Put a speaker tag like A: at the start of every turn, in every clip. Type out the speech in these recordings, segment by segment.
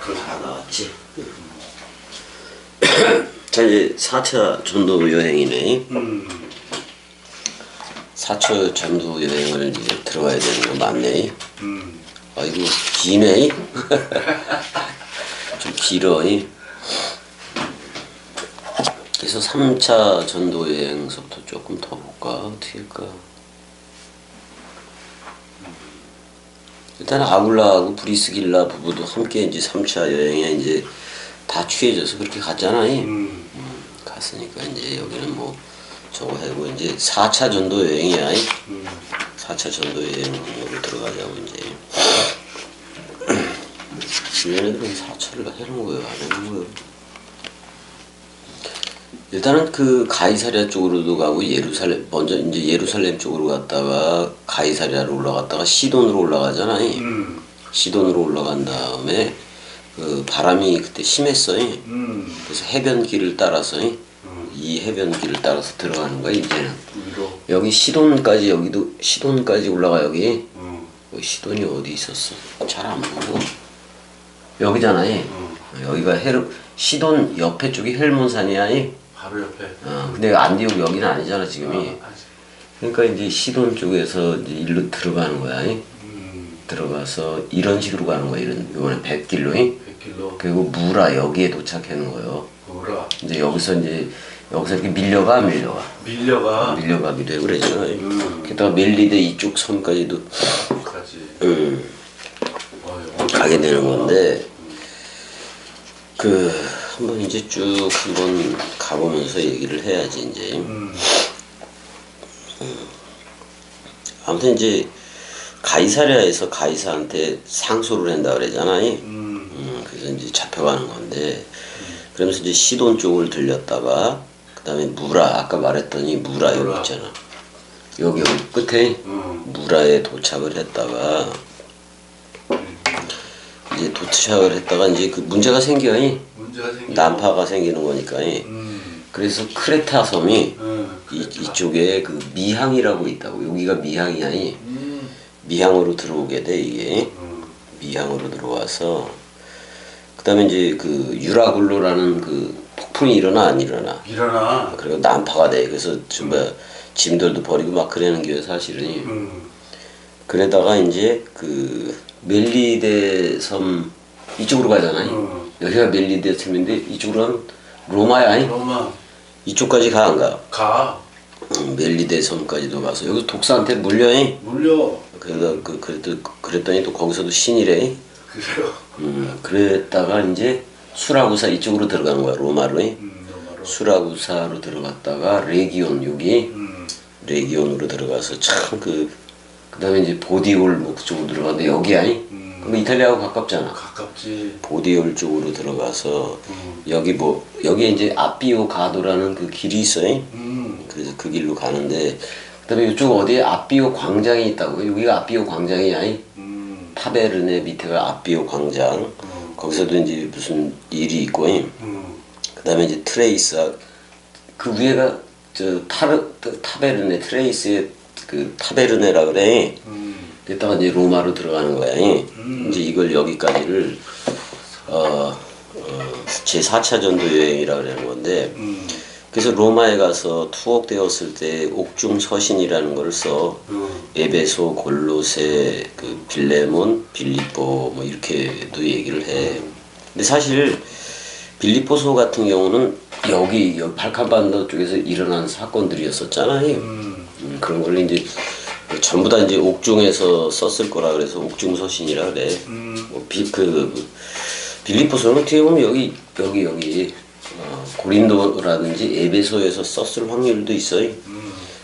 A: 그거 다 나왔지. 자, 이제 4차 전도 여행이네. 4차 전도 여행을 이제 들어가야 되는 거 맞네. 아이고, 기네. 좀 길어. 그래서 3차 전도 여행서부터 조금 더 볼까? 어떻게 할까? 일단 아굴라하고 브리스길라 부부도 함께 이제 3차 여행에 이제 다 취해져서 그렇게 갔잖아. 갔으니까 이제 여기는 뭐 저거 하고 이제 4차 전도 여행이야. 4차 전도 여행으로 들어가자고 이제. 얘네들은 4차를 해놓은 거예요, 안 해놓은 거예요? 일단은 그 가이사랴 쪽으로도 가고 예루살렘, 먼저 이제 예루살렘 쪽으로 갔다가 가이사랴로 올라갔다가 시돈으로 올라가잖아. 시돈으로 올라간 다음에 그 바람이 그때 심했어. 그래서 해변길을 따라서 이 해변길을 따라서 들어가는 거야 이제는. 여기 시돈까지, 여기도 시돈까지 올라가. 여기 시돈이 어디 있었어? 잘 안 보고 여기잖아. 여기가 시돈 옆에 쪽이 헬몬산이야.
B: 바로 옆에.
A: 근데 안디옥 여기는 아니잖아 지금이. 그러니까 이제 시돈 쪽에서 이제 일로 들어가는 거야. 들어가서 이런 식으로 가는 거야. 이번에 100길로.
B: 100길로.
A: 그리고 무라 여기에 도착하는 거예요.
B: 무라.
A: 이제 여기서 이렇게 밀려가기도 하고 그러잖아. 게다가 멜리데 이쪽 섬까지도 가게 되는 건데, 한번 이제 쭉 한번 가보면서 얘기를 해야지 이제. 아무튼 이제 가이사랴에서 가이사한테 상소를 한다 그러잖아. 그래서 이제 잡혀가는 건데, 그러면서 이제 시돈 쪽을 들렸다가 그 다음에 무라, 아까 말했더니 무라 여기 있잖아. 여기 끝에 무라에 도착을 했다가 이제 이제 그 문제가 생겨. 난파가 생기는 거니까. 그래서 크레타 섬이 이쪽에 그 미항이라고 있다고. 여기가 미항이야. 미항으로 들어오게 돼 이게. 미항으로 들어와서 그 다음에 이제 그 유라굴로라는 그 폭풍이 일어나 안 일어나?
B: 일어나.
A: 그리고 난파가 돼. 그래서 짐들도 버리고 막 그러는 게 사실은. 그러다가 이제 그 멜리데 섬 이쪽으로 가잖아. 여기가 멜리데 섬인데 이쪽으로 가면 로마야.
B: 로마.
A: 이쪽까지 가 안 가?
B: 가.
A: 멜리데 섬까지도 가서 여기 독사한테 물려. 그랬더니 또 거기서도 신이래.
B: 그래요.
A: 그랬다가 이제 수라구사 이쪽으로 들어가는 거야. 로마로. 수라구사로 들어갔다가 레기온 여기 레기온으로 들어가서 참 그다음에 이제 보디올 뭐 그쪽으로 들어가는데 여기야. 그럼 이탈리아하고 가깝잖아.
B: 가깝지.
A: 보디올 쪽으로 들어가서 여기 이제 아비오 가도라는 그 길이 있어요. 그래서 그 길로 가는데 그다음에 이쪽 어디에 아비오 광장이 있다고. 여기가 아비오 광장이야. 타베르네 밑에가 아비오 광장. 거기서도 이제 무슨 일이 있고. 그다음에 이제 트레이스 그 위에가 저 타베르네 트레이스의 그 타베르네라 그래. 그랬다가 이제 로마로 들어가는 거야. 이제 이걸 여기까지를 제 4차 전도 여행이라 그러는 건데, 그래서 로마에 가서 투옥되었을 때 옥중 서신이라는 걸 써. 에베소, 골로새, 그 빌레몬, 빌립보 뭐 이렇게도 얘기를 해. 근데 사실 빌립보서 같은 경우는 여기 발칸반도 쪽에서 일어난 사건들이었었잖아요. 그런 걸 이제 전부 다 이제 옥중에서 썼을 거라 그래서 옥중서신이라 그래. 빌립보서는 어떻게 보면 여기 고린도라든지 에베소에서 썼을 확률도 있어요.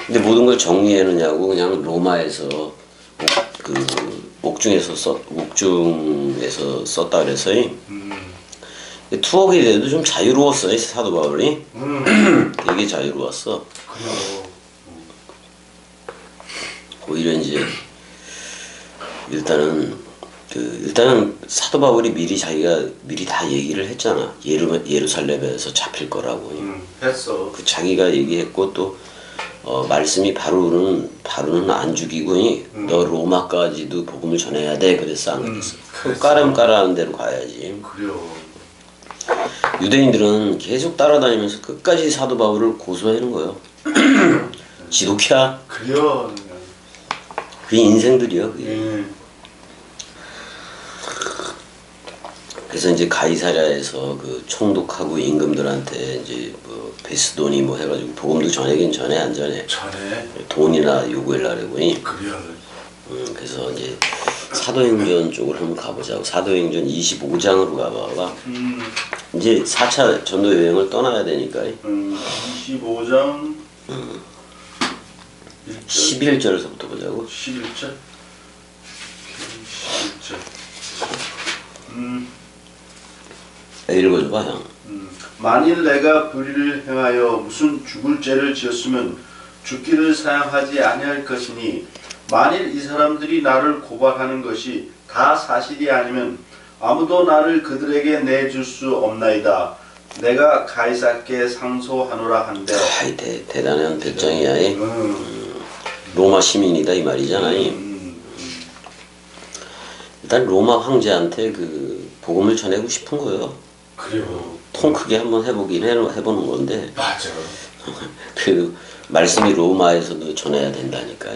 A: 근데 모든 걸 정리해놓냐고 그냥 로마에서 옥중에서 썼다 그래서요. 투옥이 돼도 좀 자유로웠어요. 사도 바울이. 되게 자유로웠어. 오히려 이제 일단은 사도 바울이 자기가 미리 다 얘기를 했잖아. 예루살렘에서 잡힐 거라고.
B: 했어.
A: 자기가 얘기했고 또 말씀이 바로는 안 죽이고 너 로마까지도 복음을 전해야 돼. 그랬어 안 그랬어? 까라는 대로 가야지.
B: 그래요.
A: 유대인들은 계속 따라다니면서 끝까지 사도 바울을 고소하는 거예요. 지독이야.
B: 그래요.
A: 그게 인생들이야. 그게.
B: 예.
A: 그래서 이제 가이사랴에서 그 총독하고 임금들한테 이제 뭐 베스돈이 뭐 해가지고 복음도 전하긴 전해 안 전해.
B: 전에
A: 돈이나 요구하려고.
B: 그래요.
A: 그래서 이제 사도행전 쪽으로 한번 가보자고. 사도행전 25장으로 가봐봐. 이제 4차 전도 여행을 떠나야 되니까
B: 25장
A: 11절에서부터 보자고.
B: 11절 11절
A: 읽어줘봐 형.
B: 만일 내가 불의를 행하여 무슨 죽을 죄를 지었으면 죽기를 사양하지 아니할 것이니 만일 이 사람들이 나를 고발하는 것이 다 사실이 아니면 아무도 나를 그들에게 내줄 수 없나이다. 내가 가이사께 상소하노라 한데.
A: 아이 대단한 백정이야. 로마 시민이다 이 말이잖아. 일단 로마 황제한테 그 복음을 전하고 싶은 거예요.
B: 그래요.
A: 통 크게 한번 해보는 건데.
B: 맞아.
A: 그 말씀이 로마에서도 전해야 된다니까.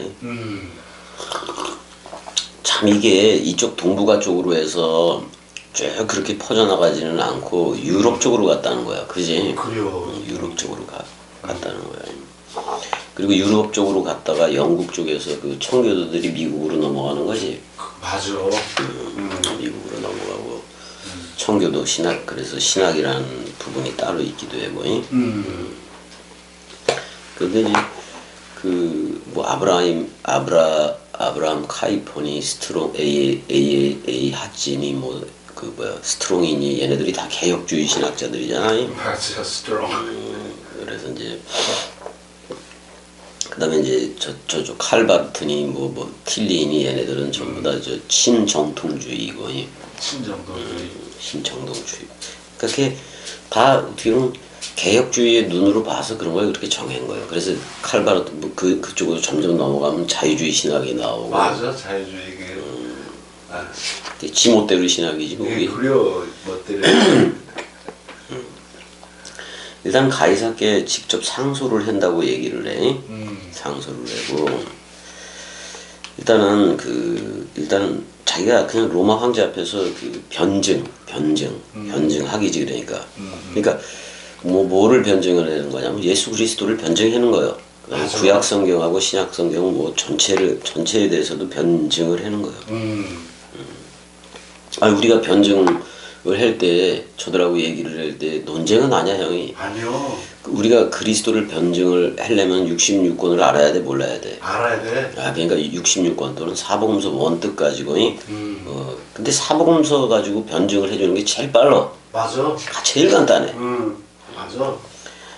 A: 참 이게 이쪽 동북아 쪽으로 해서 쭉 그렇게 퍼져나가지는 않고 유럽 쪽으로 갔다는 거야. 그지?
B: 그래요.
A: 유럽 쪽으로 갔다는 거야. 그리고 유럽 쪽으로 갔다가 영국 쪽에서 그 청교도들이 미국으로 넘어가는 거지.
B: 맞아.
A: 미국으로 넘어가고 청교도 신학, 그래서 신학이라는 부분이 따로 있기도 하고. 근데 이제 그 뭐 아브라함 카이포니 스트롱 A 하진이 뭐 그 뭐야 스트롱이니 얘네들이 다 개혁주의 신학자들이잖아.
B: 맞아. 스트롱.
A: 그래서 이제 그다음에 이제 저쪽 칼바르트니 뭐 틸리니 얘네들은 전부 다 저 친정통주의고.
B: 친정도주의.
A: 신정동주의. 그렇게 다 어떻게 보면 개혁주의의 눈으로 봐서 그런 걸 그렇게 정한 거예요. 그래서 칼바르트 뭐 그쪽으로 점점 넘어가면 자유주의 신학이 나오고.
B: 맞아. 자유주의.
A: 지멋대로 신학이지 뭐.
B: 그래요. 멋대로.
A: 일단 가이사께 직접 상소를 한다고 얘기를 해. 상소를 하고 일단은 자기가 그냥 로마 황제 앞에서 그 변증하기지. 그러니까 뭐를 변증을 하는 거냐면 예수 그리스도를 변증하는 거예요. 구약 성경하고 신약 성경 뭐 전체에 대해서도 변증을 하는 거예요. 우리가 변증을 할 때 저들하고 얘기를 할 때 논쟁은 아니야 형이.
B: 아니요.
A: 우리가 그리스도를 변증을 하려면 66권을 알아야 돼, 몰라야 돼?
B: 알아야 돼.
A: 그러니까 66권 또는 사복음서 원뜻 가지고. 근데 사복음서 가지고 변증을 해주는 게 제일 빨라.
B: 맞아.
A: 제일 간단해.
B: 맞아.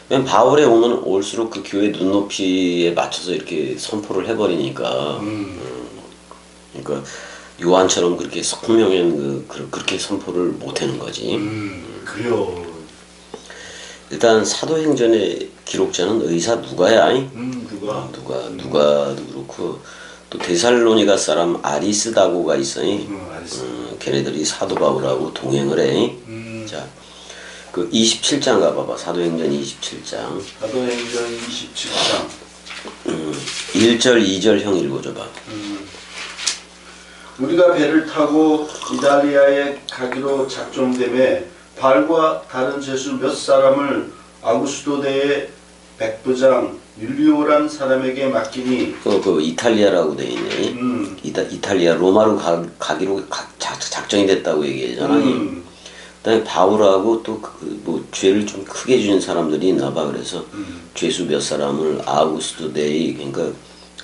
A: 왜냐면 바울에 오면 올수록 그 교회 눈높이에 맞춰서 이렇게 선포를 해버리니까. 그러니까 요한처럼 그렇게 성명엔 그렇게 선포를 못하는 거지.
B: 그래요.
A: 일단 사도행전의 기록자는 의사 누가야? 누가도 그렇고 또 데살로니가 사람 아리스다고가 있어. 걔네들이 사도 바울하고 동행을 해. 자, 그 27장 가봐봐. 사도행전 27장.
B: 사도행전 27장.
A: 1절 2절 형 읽어줘봐.
B: 우리가 배를 타고 이달리아에 가기로 작정됨에 발과 다른 제수 몇 사람을 아구스도대의 백부장 율리오란 사람에게 맡기니.
A: 그 이탈리아라고 돼 있네. 이탈리아 로마로 가기로 작정이 됐다고 얘기하잖아. 그다음에 바울하고 또 뭐 죄를 좀 크게 지은 사람들이 있나봐. 그래서 죄수 몇 사람을 아우구스도데이, 그러니까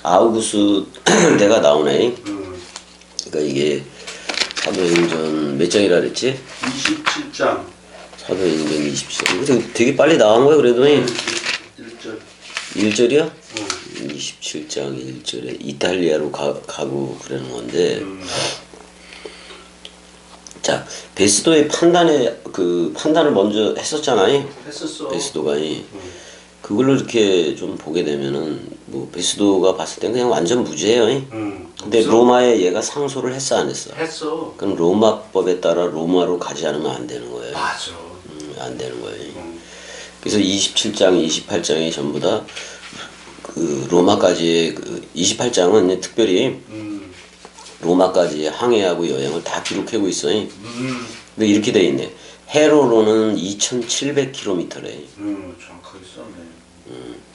A: 아우구스대가 나오네. 그러니까 이게 사도행전 몇 장이라 그랬지?
B: 27장.
A: 사도행전 27장. 되게 빨리 나온 거야 그래도.
B: 1절.
A: 1절이야? 27장 1절에 이탈리아로 가고 그러는 건데. 자, 베스도의 판단을 먼저 했었잖아요.
B: 했었어.
A: 베스도가. 그걸로 이렇게 좀 보게 되면은 뭐 베스도가 봤을 땐 그냥 완전 무죄예요. 근데
B: 없어.
A: 로마에 얘가 상소를 했어 안 했어?
B: 했어.
A: 그럼 로마법에 따라 로마로 가지 않으면 안 되는 거예요.
B: 맞아.
A: 안 되는 거예요. 그래서 27장, 28장이 전부 다 그 로마까지의 그 28장은 특별히 로마까지 항해하고 여행을 다 기록하고 있어요. 근데 이렇게 돼 있네. 해로로는 2,700km래.
B: 정확하게 썼네.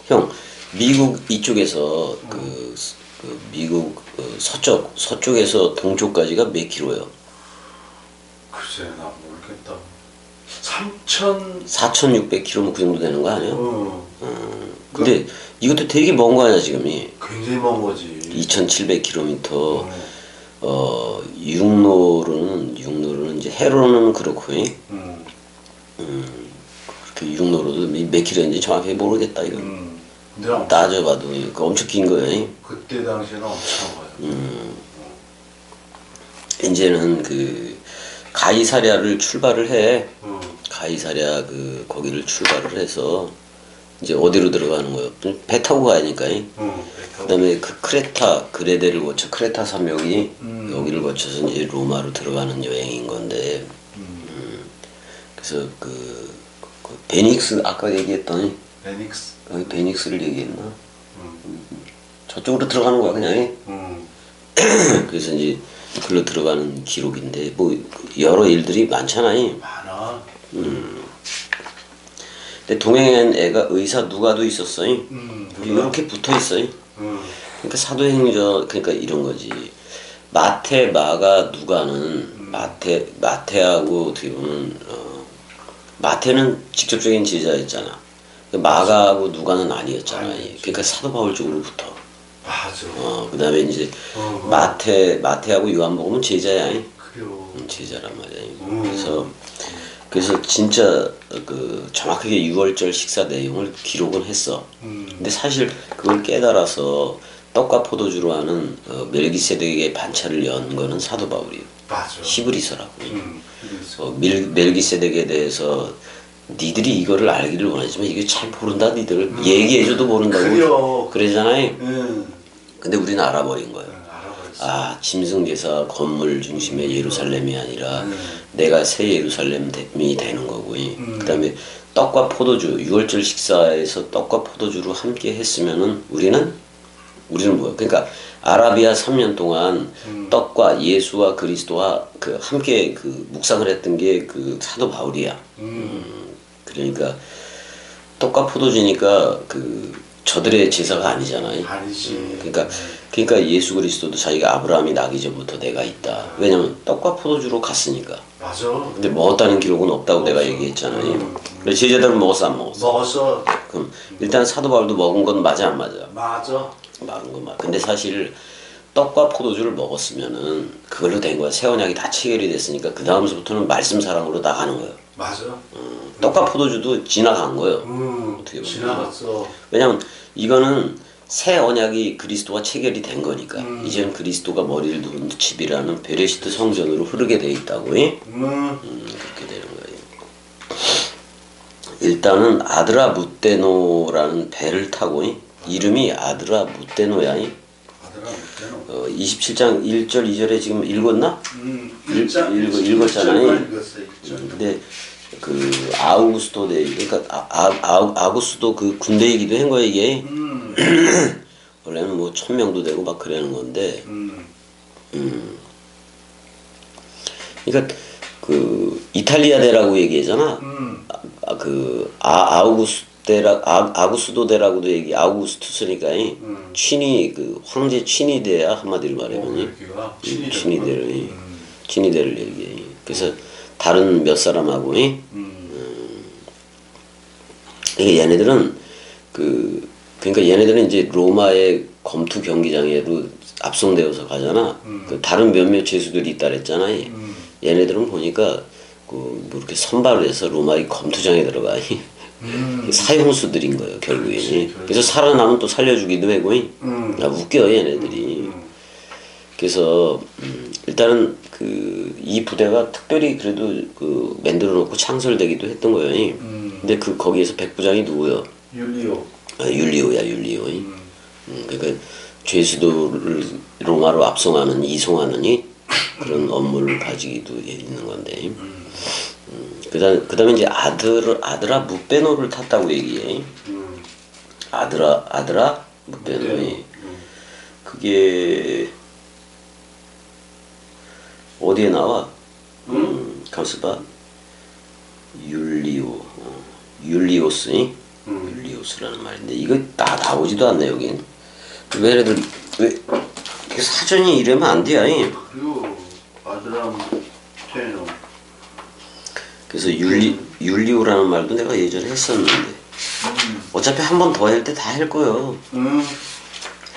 A: 형, 미국 이쪽에서 그 미국 서쪽에서 동쪽까지가 몇 킬로예요?
B: 글쎄 나 모르겠다. 3,000.
A: 4,600km 그 정도 되는 거 아니에요? 근데
B: 그
A: 이것도 되게 먼 거 아니야 지금이?
B: 굉장히 먼 거지.
A: 2,700km. 육로로는 이제 해로는 그렇고, 그렇게 육로로도 몇 킬로인지 정확히 모르겠다 이거.
B: 근데 엄청,
A: 따져봐도 이거 엄청 긴 거예요.
B: 그때 당시에는 엄청 거야.
A: 이제는 그 가이사랴를 출발을 해.
B: 음.
A: 가이사랴 거기를 출발을 해서 이제 어디로 들어가는 거예요? 배 타고 가야니까. 그다음에 그 그레데를 거쳐 크레타 산맥이 여기를 거쳐서 이제 로마로 들어가는 여행인 건데. 그래서 그 베닉스 아까 얘기했더니
B: 베닉스.
A: 베닉스를 얘기했나? 저쪽으로 들어가는 거야 그냥. 그래서 이제 글로 들어가는 기록인데 뭐 여러 일들이 많잖아요.
B: 많아.
A: 근데 동행한 애가 의사 누가도 있었어요. 이렇게 붙어 있어요. 그러니까 사도행전 그러니까 이런 거지. 마태, 마가, 누가는 마태하고 어떻게 보면 마태는 직접적인 제자였잖아. 마가하고 누가는 아니었잖아요. 그러니까 사도 바울 쪽으로 붙어.
B: 맞아.
A: 그다음에 이제 마태하고 요한복음은 제자야.
B: 그래요.
A: 제자란 말이야. 그래서 진짜 그 정확하게 6월절 식사 내용을 기록은 했어. 근데 사실 그걸 깨달아서 떡과 포도주로 하는 멜기세덱의 반차를 연 거는 사도 바울이에요.
B: 맞아.
A: 히브리서라고. 멜기세덱에 대해서 니들이 이거를 알기를 원하지만 이게 잘 모른다 니들. 얘기해줘도 모른다고
B: 그래요.
A: 그러잖아요. 근데 우리는 알아버린 거예요.
B: 알아버렸어.
A: 아, 짐승제사 건물 중심의 예루살렘이 아니라 내가 새 예루살렘이 되는 거고. 그다음에 떡과 포도주 6월절 식사에서 떡과 포도주로 함께 했으면은 우리는 뭐야? 그러니까 아라비아 3년 동안 떡과 예수와 그리스도와 그 함께 그 묵상을 했던 게 그 사도 바울이야. 그러니까 떡과 포도주니까 그 저들의 제사가 아니잖아요.
B: 아니지.
A: 그러니까 예수 그리스도도 자기가 아브라함이 나기 전부터 내가 있다. 왜냐면 떡과 포도주로 갔으니까.
B: 맞아.
A: 근데 먹었다는 기록은 없다고 내가 얘기했잖아요. 그래서 제자들은 먹었어 안 먹었어?
B: 먹었어.
A: 그럼 일단 사도 바울도 먹은 건 맞아 안 맞아?
B: 맞아.
A: 먹은 건 맞아. 근데 사실 떡과 포도주를 먹었으면은 그걸로 된 거야. 새 언약이 다 체결이 됐으니까 그 다음서부터는 말씀 사랑으로 나가는 거예요.
B: 맞아.
A: 떡과 포도주도 지나간 거예요. 어떻게 보면.
B: 지나갔어.
A: 왜냐면 이거는 새 언약이 그리스도와 체결이 된 거니까 이제는 그리스도가 머리를 두은 집이라는 베레시트 성전으로 흐르게 돼 있다고. 그렇게 되는 거예요. 일단은 아드라 무테노라는 배를 타고 이름이 아드라 무테노야.
B: 아들아 못되노.
A: 27장 1절 2절에 지금 읽었나? 읽었잖아요.
B: 읽었어.
A: 근데 그 아우구스토 대 그러니까 아구스도 그 군대이기도 한 거야 이게. 원래는 뭐 1,000명도 되고 막 그러는 건데. 그러니까 그 이탈리아대라고 얘기하잖아. 아우구스도대라고도 아우구스투스니까 친위 그 황제 친위대야 한마디로 말하면. 친위대를 얘기해. 그래서 다른 몇 사람하고 이게 얘네들은 그러니까 얘네들은 이제 로마의 검투 경기장에로 압송되어서 가잖아. 그 다른 몇몇 죄수들이 있다 그랬잖아요. 얘네들은 보니까 뭐 이렇게 선발을 해서 로마의 검투장에 들어가. 사형수들인 거예요 결국에. 그래서 살아남은 또 살려주기도 하고. 웃겨 얘네들이. 그래서 일단은 이 부대가 특별히 그래도 만들어 놓고 창설되기도 했던 거예요. 근데 거기에서 백부장이 누구요?
B: 율리오.
A: 율리오야. 그러니까 죄수도를 로마로 압송하는 이송하는 그런 업무를 가지기도 있는 건데. 그다음에 이제 아드라 무베노를 탔다고 얘기해. 아드라 무베노. 그게 어디에 나와? 가만있어 봐. 율리오스. 율리오스라는 말인데 이거 다 나오지도 않네 여긴. 왜 사전이 이러면 안 돼.
B: 그리고 아드람 테노.
A: 그래서 율리오라는 말도 내가 예전에 했었는데 어차피 한 번 더 할 때 다 할 거예요.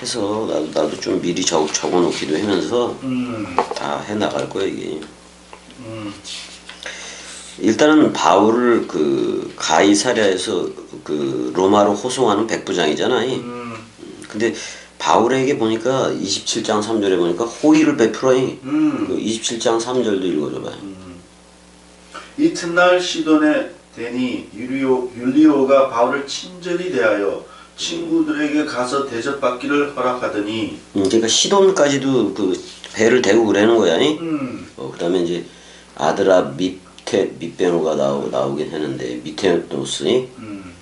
A: 해서 나도 좀 미리 적어놓기도 하면서 다 해 나갈 거야 이게. 일단은 바울을 그 가이사랴에서 그 로마로 호송하는 백부장이잖아. 근데 바울에게 보니까 27장 3절에 보니까 호의를 베풀어. 그 27장 3절도 읽어줘봐.
B: 이튿날 시돈에 대니 율리오가 바울을 친절히 대하여 친구들에게 가서 대접받기를 허락하더니.
A: 그러니까 시돈까지도 그 배를 대고 그러는 거야. 그다음에 이제 아드라 밑베노가 나오긴 했는데 미테노스.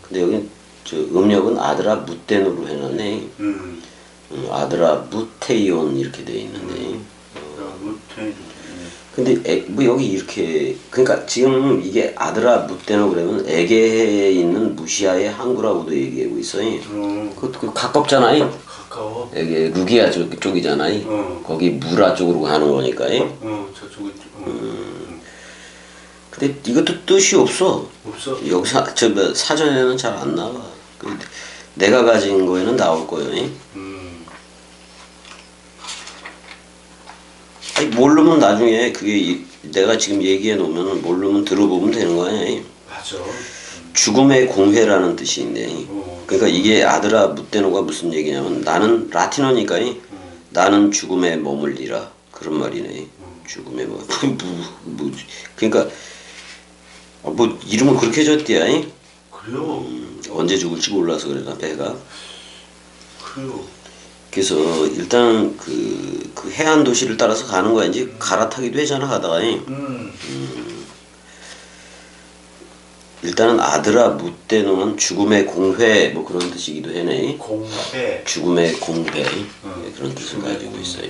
A: 근데 여기 저 음력은 아드라 무테노로 해놨네. 아드라 무테이온 이렇게 돼 있는데. 근데 뭐 여기 이렇게 그러니까 지금 이게 아드라 무테노 그러면 에게해에 있는 무시아의 항구라고도 얘기하고 있어요. 그 가깝잖아요.
B: 가까워.
A: 에게 루기아 쪽이잖아요. 거기 무라 쪽으로 가는 거니까.
B: 저쪽에.
A: 근데 이것도 뜻이 없어.
B: 없어?
A: 여기서 사전에는 잘 안 나와. 내가 가진 거에는 나올 거예요. 아니, 모르면 나중에 그게 내가 지금 얘기해 놓으면 모르면 들어보면 되는 거 아니야.
B: 맞아.
A: 죽음의 공회라는 뜻이 있네. 그러니까 이게 아드라 무테노가 무슨 얘기냐면 나는 라틴어니까 나는 죽음에 머물리라 그런 말이네. 죽음에 그러니까 뭐 이름은 그렇게 졌디야.
B: 그래요.
A: 언제 죽을지 몰라서 그러나 배가.
B: 그래요.
A: 그래서 일단 그 해안 도시를 따라서 가는 거야. 이제 갈아타기도 하잖아 가다가. 일단은 아드라 무테노는 죽음의 공회 뭐 그런 뜻이기도 해네.
B: 공회.
A: 죽음의 공회 그런 뜻을 가지고 있어요.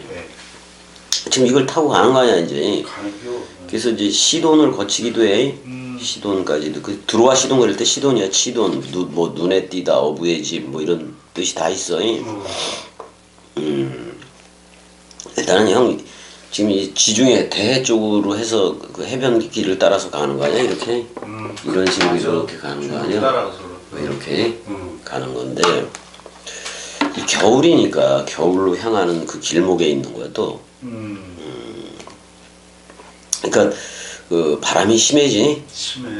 A: 지금 이걸 타고 가는 거 아니야 이제.
B: 가는겨.
A: 그래서 이제 시돈을 거치기도 해. 시돈까지도 그 들어와 시돈 그럴 때 시돈이야. 시돈 뭐 눈에 띄다 어부의 집 뭐 이런 뜻이 다 있어. 일단은 형 지금 이 지중해 대해 쪽으로 해서 그 해변길을 따라서 가는 거 아니야 이렇게. 이런 식으로 이렇게 가는 거 아니야.
B: 따라서.
A: 이렇게 가는 건데 이 겨울이니까 겨울로 향하는 그 길목에 있는 거야 또. 그러니까 그 바람이 심해지.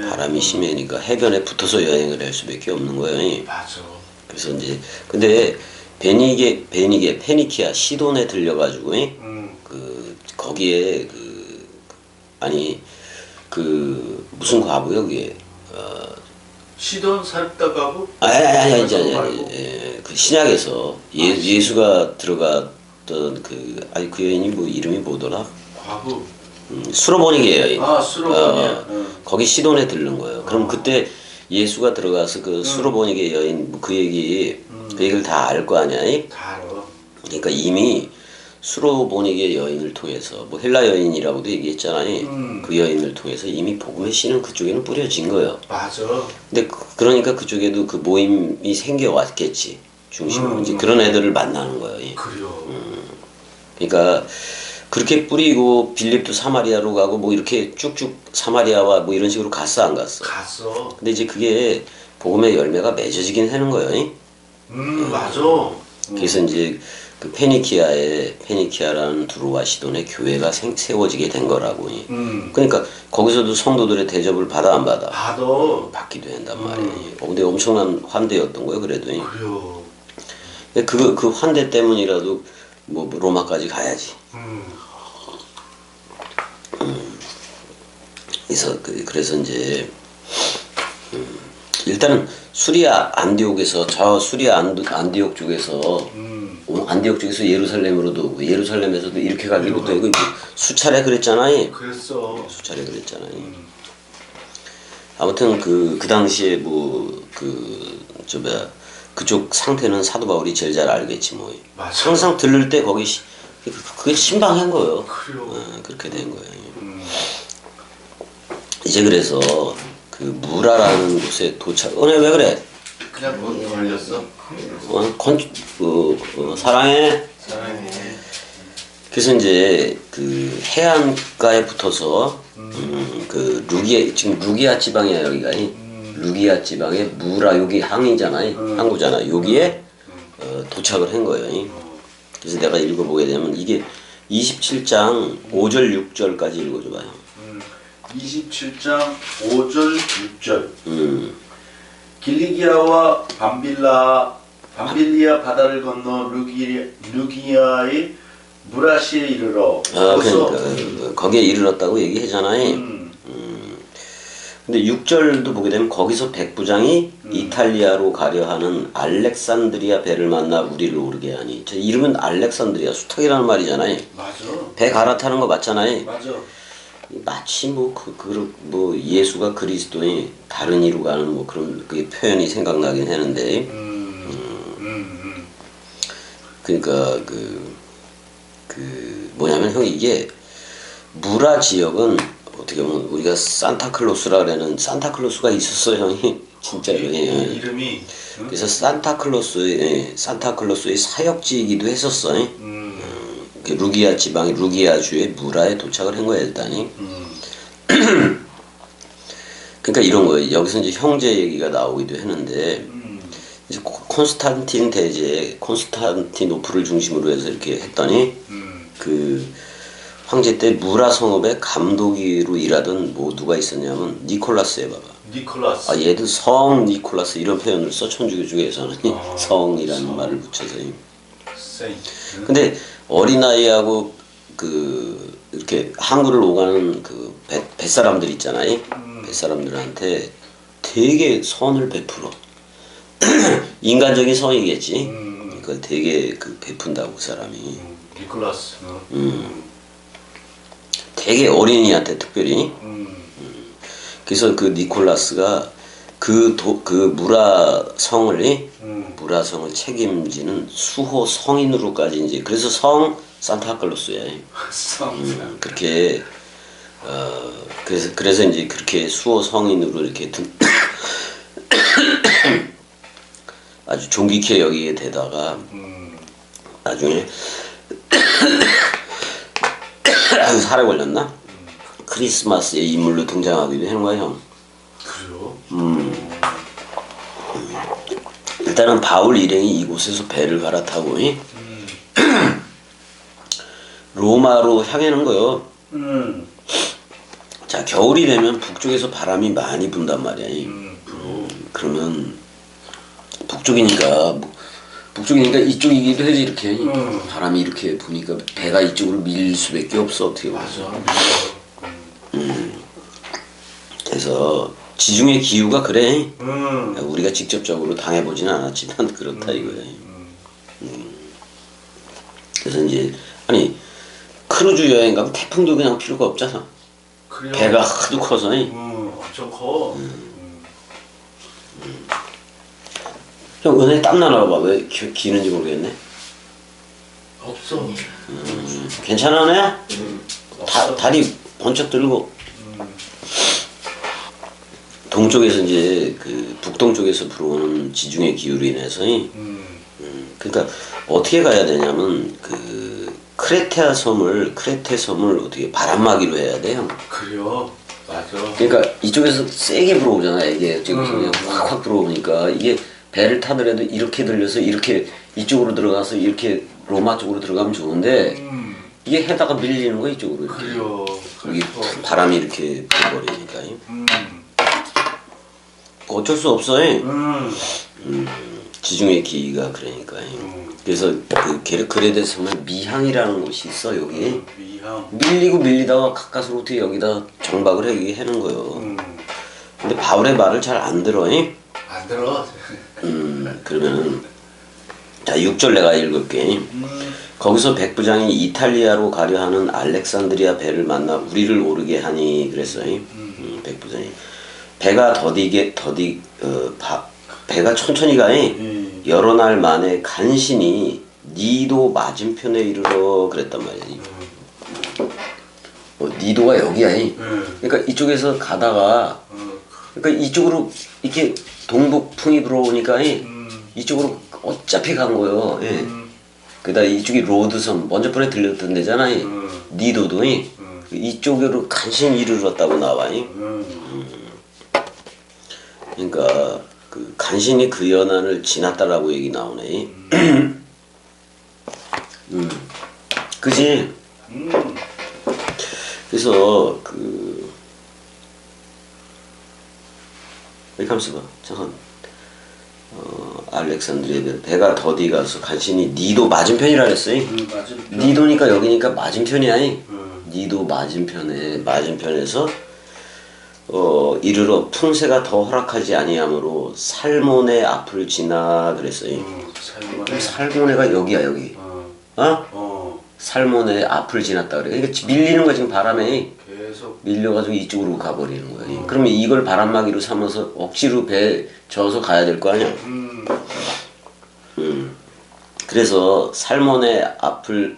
A: 바람이 심해니까 해변에 붙어서 여행을 할 수밖에 없는 거예요.
B: 맞아.
A: 그래서 이제 근데 페니키아 시돈에 들려가지고 그 거기에 그 무슨 과부요 그게
B: 시돈 살다 가부?
A: 아니 그 신약에서 예수가 들어갔던 그 여인이 뭐 이름이 뭐더라?
B: 과부.
A: 수로보니게 여인.
B: 수로보니.
A: 거기 시돈에 들른 거예요. 그럼 그때 예수가 들어가서 그 수로보니게 여인 그 얘기를 다 알 거 아니야?
B: 다 알아.
A: 그러니까 이미 수로보니게 여인을 통해서 뭐 헬라 여인이라고도 얘기했잖아요. 그 여인을 통해서 이미 복음의 씨는 그쪽에는 뿌려진 거예요.
B: 맞아.
A: 근데 그러니까 그쪽에도 그 모임이 생겨왔겠지. 중심으로 이제 그런 애들을 만나는 거예요.
B: 그래요.
A: 그러니까 그렇게 뿌리고 빌립도 사마리아로 가고 뭐 이렇게 쭉쭉 사마리아와 뭐 이런 식으로 갔어 안 갔어?
B: 갔어.
A: 근데 이제 그게 복음의 열매가 맺어지긴 하는 거예요.
B: 맞아.
A: 그래서 이제 그 페니키아라는 두로와 시돈의 교회가 세워지게 된 거라고. 그러니까 거기서도 성도들의 대접을 받아 안 받아?
B: 받아.
A: 받기도 한단 말이에요. 근데 엄청난 환대였던 거예요, 그래도.
B: 그래요.
A: 그 환대 때문이라도 뭐 로마까지 가야지. 그래서 이제 일단은 수리아 안디옥에서 저 수리아 안디옥 쪽에서 안디옥 쪽에서 예루살렘으로도 오고 예루살렘에서도 이렇게 가기도 되고 이제 수차례 그랬잖아요.
B: 그랬어.
A: 수차례 그랬잖아요. 아무튼 그 당시에 뭐 저 뭐야 그쪽 상태는 사도 바울이 제일 잘 알겠지 뭐.
B: 맞아.
A: 항상 들를 때 거기 그게 신방한 거예요.
B: 그래요.
A: 그렇게 된 거예요. 이제 그래서 그 무라라는 곳에 도착. 왜 그래?
B: 그냥 뭐 걸렸어?
A: 사랑해.
B: 사랑해.
A: 그래서 이제 그 해안가에 붙어서 그 지금 루기아 지방이야 여기가. 루기아 지방의 무라 여기 항이잖아요. 항구잖아. 여기에 도착을 한 거예요. 그래서 내가 읽어보게 되면 이게 27장 5절 6절까지 읽어줘봐요.
B: 27장 5절 6절. 길리기아와 밤빌리아 바다를 건너 루기아의 무라시에 이르러.
A: 그러니까 거기에 이르렀다고 얘기하잖아요. 근데 6절도 보게 되면 거기서 백부장이 이탈리아로 가려 하는 알렉산드리아 배를 만나 우리를 오르게 하니. 저 이름은 알렉산드리아 수탁이라는 말이잖아요.
B: 맞아.
A: 배 갈아타는 거 맞잖아요.
B: 맞아.
A: 마치 뭐 예수가 그리스도의 다른 이로 가는 뭐 그런 그 표현이 생각나긴 하는데. 그러니까 뭐냐면 형 이게 무라 지역은 어떻게 보면 우리가 산타클로스라 그러는 산타클로스가 있었어 형이 진짜로.
B: 이름이.
A: 그래서 산타클로스의 사역지이기도 했었어. 그 루기아 지방의 루기아주의 무라에 도착을 한 거야 일단이. 그러니까 이런 거예요. 여기서 이제 형제 얘기가 나오기도 했는데 이제 콘스탄틴 대제 콘스탄티노플을 중심으로 해서 이렇게 했더니 그 황제 때 무라 성읍의 감독으로 일하던 뭐 누가 있었냐면 니콜라스에 봐봐.
B: 니콜라스.
A: 얘도 성 니콜라스 이런 표현을 써 천주교에서는 성이라는 말을 붙여서.
B: 세인트.
A: 근데 어린아이하고 이렇게 항구를 오가는 뱃사람들 있잖아요. 뱃사람들한테 되게 선을 베풀어. 인간적인 성이겠지. 그걸 되게 베푼다고 그 사람이.
B: 니콜라스.
A: 되게 어린이한테 특별히. 그래서 그 니콜라스가 무라 성을 책임지는 수호 성인으로까지 이제 그래서 성 산타클로스야. 그렇게 그래서 이제 그렇게 수호 성인으로 이렇게 아주 존귀케 여기게 되다가 나중에 살에 걸렸나? 크리스마스의 인물로 등장하기도 하는 거야 형.
B: 그래요?
A: 일단은 바울 일행이 이곳에서 배를 갈아타고 로마로 향하는 거요. 자 겨울이 되면 북쪽에서 바람이 많이 분단 말이야. 그러면 북쪽이니까 이쪽이기도 해서 이렇게 바람이 이렇게 부니까 배가 이쪽으로 밀릴 수밖에 없어 어떻게 보면.
B: 맞아.
A: 그래서 지중해 기후가 그래. 우리가 직접적으로 당해보지는 않았지만 그렇다 이거야. 그래서 이제 크루즈 여행 가면 태풍도 그냥 필요가 없잖아.
B: 그래요?
A: 배가 하도 커서.
B: 엄청 커.
A: 형 은혜 땀나나 봐. 왜 기는지 모르겠네.
B: 없어.
A: 괜찮아 은혜야? 다리 번쩍 들고. 동쪽에서 이제 북동쪽에서 불어오는 지중해 기후로 인해서 그러니까 어떻게 가야 되냐면 크레테 섬을 어떻게 바람막이로 해야 돼요.
B: 그래요? 맞아.
A: 그러니까 이쪽에서 세게 불어오잖아. 이게 지금서 그냥 확확 불어오니까 이게 배를 타더라도 이렇게 들려서 이렇게 이쪽으로 들어가서 이렇게 로마 쪽으로 들어가면 좋은데 이게 해다가 밀리는 거야 이쪽으로 이렇게.
B: 그래요.
A: 여기 바람이 이렇게 불어버리니까. 어쩔 수 없어. 지중해 기후가 그러니까. 그래서 그레데 섬에 미항이라는 곳이 있어 여기.
B: 미항.
A: 밀리고 밀리다가 가까스로 어떻게 여기다 정박을 하는 거요. 근데 바울의 말을 잘 안 들어.
B: 안 들어.
A: 그러면은 자 6절 내가 읽을게. 거기서 백부장이 이탈리아로 가려 하는 알렉산드리아 배를 만나 우리를 오르게 하니 그랬어요. 백부장이 배가 배가 천천히 가니 여러 날 만에 간신히 니도 맞은편에 이르러 그랬단 말이야. 니도가 여기야. 그러니까 이쪽에서 가다가 그러니까 이쪽으로 이렇게 동북풍이 불어오니까 이쪽으로 어차피 간 거예요. 그다 이쪽이 로드섬 먼저 번에 들렸던 데잖아. 니도도 이쪽으로 간신히 이르렀다고 나와. 그러니까 그 간신히 그 연안을 지났다라고 얘기 나오네. 그지? 그래서 이렇게 하면서 봐. 잠깐. 알렉산드리아 배가 더디 가서 간신히 니도 맞은편이라 그랬어요.
B: 맞은편.
A: 니도니까 여기니까 맞은편이야. 니도 맞은편에서 이르러 풍세가 더 허락하지 아니하므로 살몬의 앞을 지나 그랬어요. 살몬에가 여기야 여기. 살몬의 앞을 지났다 그래. 그러니까 밀리는 거 지금 바람에
B: 계속
A: 밀려가지고 이쪽으로 가버리는 거야. 그러면 이걸 바람막이로 삼아서 억지로 배 저어서 가야 될 거 아니야. 그래서 살몬의 앞을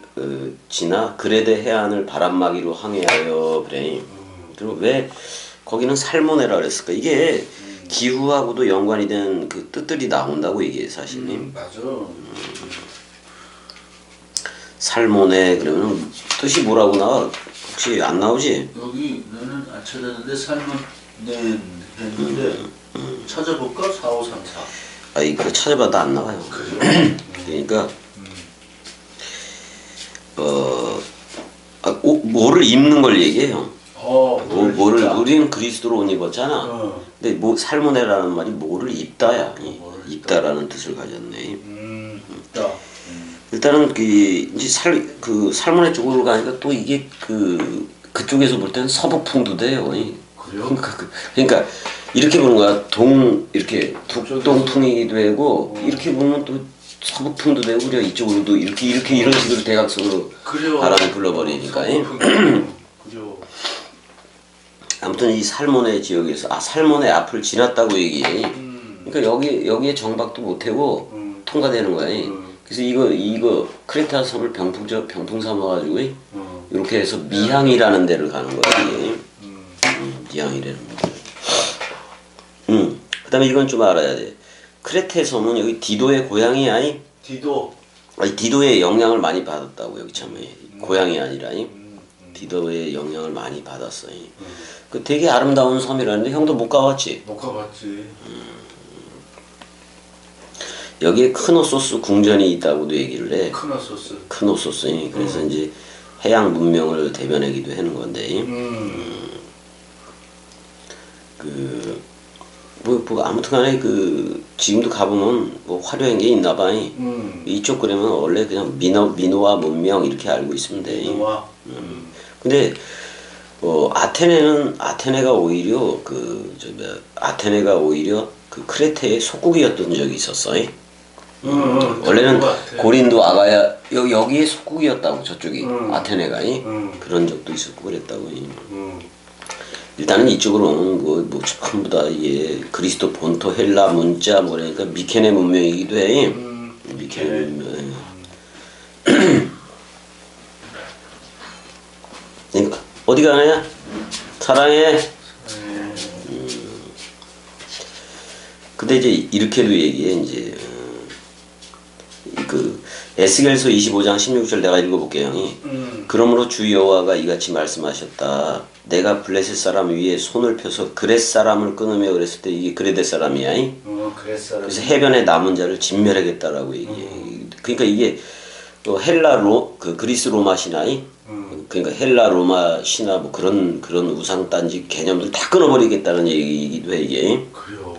A: 지나 그레데 해안을 바람막이로 항해하여 그래. 그리고 왜 거기는 살모네라 그랬을까? 이게 기후하고도 연관이 된 그 뜻들이 나온다고 이게 사실이.
B: 맞아.
A: 살모네 그러면 뜻이 뭐라고 나와? 혹시 안 나오지?
B: 여기 나는 안 찾았는데 살몬 했는데 찾아볼까? 4534.
A: 아 이거 찾아봐도 안 나와요.
B: 그래요?
A: 그러니까 뭐를 입는 걸 얘기해요. 뭐를 우리는 그리스도로 옷 입었잖아. 근데 뭐 살모네라는 말이 뭐를 입다야. 입다라는 뜻을 가졌네.
B: 입다.
A: 일단은 이제 살모네 쪽으로 가니까 또 이게 그쪽에서 볼 때는 서북풍도 돼요.
B: 그래요?
A: 그러니까 이렇게 보는 거야. 이렇게 북동풍이기도 되고 이렇게 보면 또 서북풍도 되고 그래. 이쪽으로도 이렇게 이런 식으로 대각선으로 바람이 불러버리니까.
B: 그래요.
A: 아무튼 이 살모네 지역에서 살모네 앞을 지났다고 얘기해. 그러니까 여기에 정박도 못하고 통과되는 거야. 그래서 이거 크레타 섬을 병풍 삼아가지고 이렇게 해서 미항이라는 데를 가는 거야. 미항이라는 데. 그다음에 이건 좀 알아야 돼. 크레테 섬은 여기 디도의 고향이야.
B: 디도.
A: 디도의 영향을 많이 받았다고 여기 참 고향이 아니라 디도의 영향을 많이 받았어요. 그 되게 아름다운 섬이라는데 형도 못 가봤지?
B: 못 가봤지.
A: 여기에 크노소스 궁전이 있다고도 얘기를 해.
B: 크노소스.
A: 크노소스. 그래서 이제 해양 문명을 대변하기도 하는 건데. 뭐 아무튼간에 지금도 가보면 뭐 화려한 게 있나봐. 이쪽 그러면 원래 그냥 미노아 문명 이렇게 알고 있으면 돼.
B: 미노아.
A: 근데 아테네가 오히려 아테네가 오히려 그 크레테의 속국이었던 적이 있었어. 원래는 고린도 아가야 여기에 속국이었다고 저쪽이 아테네가 그런 적도 있었고 그랬다고. 일단은 이쪽으로 오는 뭐 전부 다 이게 그리스도 본토 헬라 문자 그러니까 미케네 문명이기도 해. 미케네 문명. 그러니까 어디 가냐? 사랑해. 근데 이제 이렇게도 얘기해 이제 에스겔서 25장 16절 내가 읽어볼게요. 그러므로 주 여호와가 이같이 말씀하셨다. 내가 블레셋 사람 위에 손을 펴서 그렛 사람을 끊으며 그랬을 때 이게 그레데 사람이야.
B: 그렛 사람.
A: 그래서 해변에 남은 자를 진멸하겠다라고 얘기해. 그러니까 이게 그리스 로마 신화이 그러니까 헬라 로마 신화 뭐 그런 우상 단지 개념들 다 끊어버리겠다는 얘기이기도 해 이게.
B: 그래요.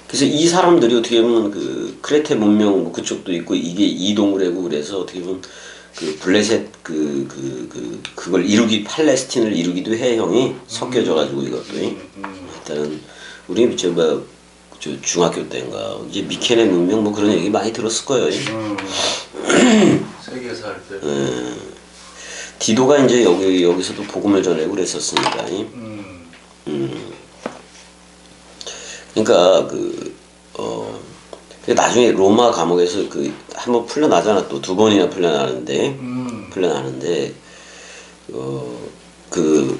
A: 그래서 이 사람들이 어떻게 보면 크레테 문명 뭐 그쪽도 있고 이게 이동을 하고 그래서 어떻게 보면 블레셋 그걸 팔레스틴을 이루기도 해 형이 섞여져 가지고 이것도 일단은 우리 저 중학교 때인가 이제 미케네 문명 뭐 그런 얘기 많이 들었을 거예요.
B: 세계에서 할 때.
A: 디도가 이제 여기서도 복음을 전하고 그랬었으니까. 그러니까 나중에 로마 감옥에서 한번 풀려나잖아. 또 두 번이나 풀려나는데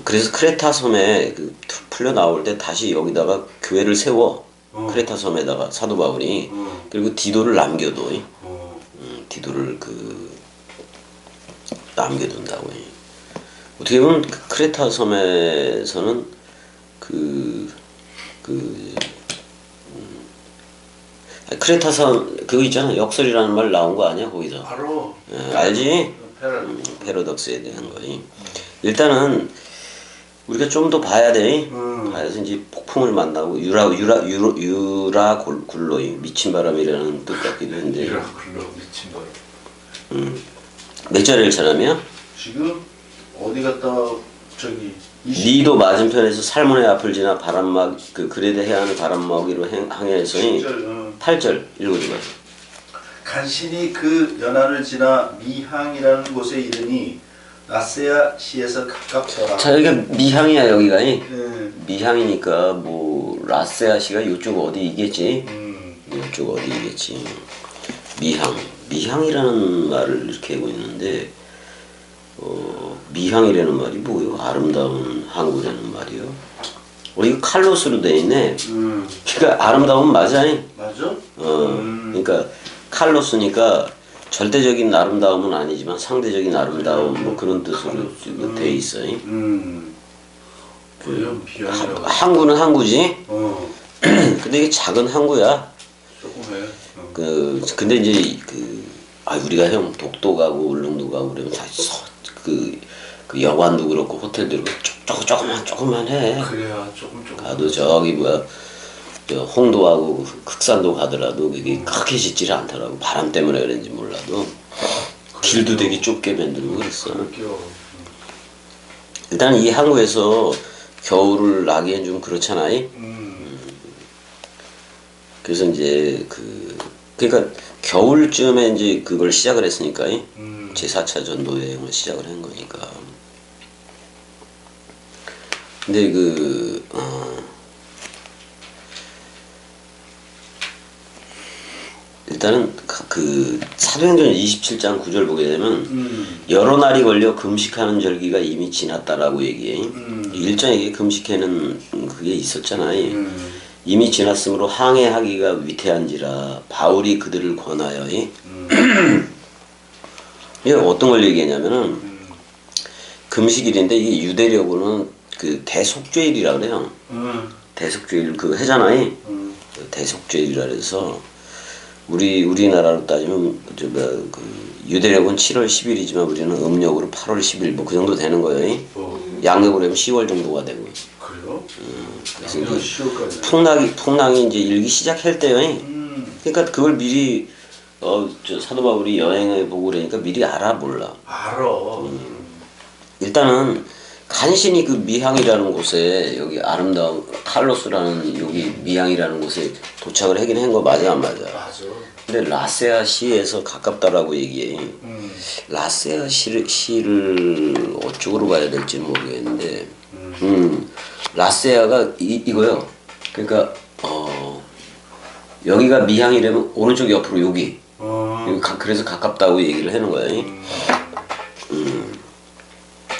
A: 그래서 크레타 섬에 풀려 나올 때 다시 여기다가 교회를 세워. 크레타 섬에다가 사도 바울이 그리고 디도를 남겨둬. 디도를 남겨둔다고. 어떻게 보면 크레타 섬에서는 크레타 섬 그거 있잖아. 역설이라는 말 나온 거 아니야 거기서?
B: 바로.
A: 알지? 패러독스에 대한 거니. 일단은 우리가 좀 더 봐야 돼. 봐야서 이제 폭풍을 만나고 유라굴로이 미친 바람이라는 뜻 같기도 한데.
B: 유라굴로 미친 바람.
A: 몇 절일 사람이야?
B: 지금 어디 갔다 저기
A: 니도 맞은편에서 살몬의 앞을 지나 바람막 그레데 해안을 바람막이로 항해했으니 8절 읽어줘봐.
B: 간신히 그 연안을 지나 미항이라는 곳에 이르니 라세아 시에서 가깝더라.
A: 자 여기가 미항이야 여기가. 미항이니까 뭐 라세아시가 이쪽 어디이겠지. 이쪽 어디이겠지. 미항이라는 말을 이렇게 하고 있는데 미항이라는 말이 뭐예요? 아름다운 항구라는 말이요. 이거 칼로스로 돼 있네. 그러니까 아름다운 맞아.
B: 맞아?
A: 그러니까 칼로스니까 절대적인 아름다움은 아니지만 상대적인 아름다움 뭐 그런 뜻으로 돼 있어. 항구는 항구지. 근데 이게 작은 항구야.
B: 조금 해.
A: 근데 이제 우리가 형 독도 가고 울릉도 가고 그러면 다 그 여관도 그렇고 호텔도 그렇고 조금만 해.
B: 그래야 조금.
A: 가도 저기 저 홍도하고 극산도 가더라도 그게 크게 짓지를 않더라고. 바람 때문에 그런지 몰라도 길도 되게 좁게 만들고 그랬어. 일단 이 항구에서 겨울을 나기엔 좀 그렇잖아. 그래서 이제 그러니까 겨울쯤에 이제 그걸 시작을 했으니까 제4차 전도 여행을 시작을 한 거니까. 근데 일단은 사도행전 27장 9절 보게 되면 여러 날이 걸려 금식하는 절기가 이미 지났다라고 얘기해. 1장에 금식회는 그게 있었잖아요. 이미 지났으므로 항해하기가 위태한지라 바울이 그들을 권하여. 이게 어떤 걸 얘기하냐면은 금식일인데 이게 유대력으로는 대속죄일이라 그래요. 대속죄일 하잖아요. 대속죄일이라 그래서 우리나라로 따지면 유대력은 7월 10일이지만 우리는 음력으로 8월 10일 뭐 그 정도 되는 거예요. 양력으로 하면 10월 정도가 되고.
B: 그래요?
A: 그래서 이제 풍랑이 이제 일기 시작할 때요. 그러니까 그걸 미리 사도 바울이 여행을 보고 그러니까 미리 몰라.
B: 알아.
A: 일단은 간신히 미항이라는 곳에 여기 아름다운 칼로스라는 여기 미항이라는 곳에 도착을 하긴 한 거 맞아 안 맞아?
B: 맞아.
A: 근데 라세아 시에서 가깝다라고 얘기해. 라세아 시를 어쪽으로 가야 될지 모르겠는데, 라세아가 이거요. 그러니까 여기가 미항이라면 오른쪽 옆으로 여기. 그래서 가깝다고 얘기를 하는 거야.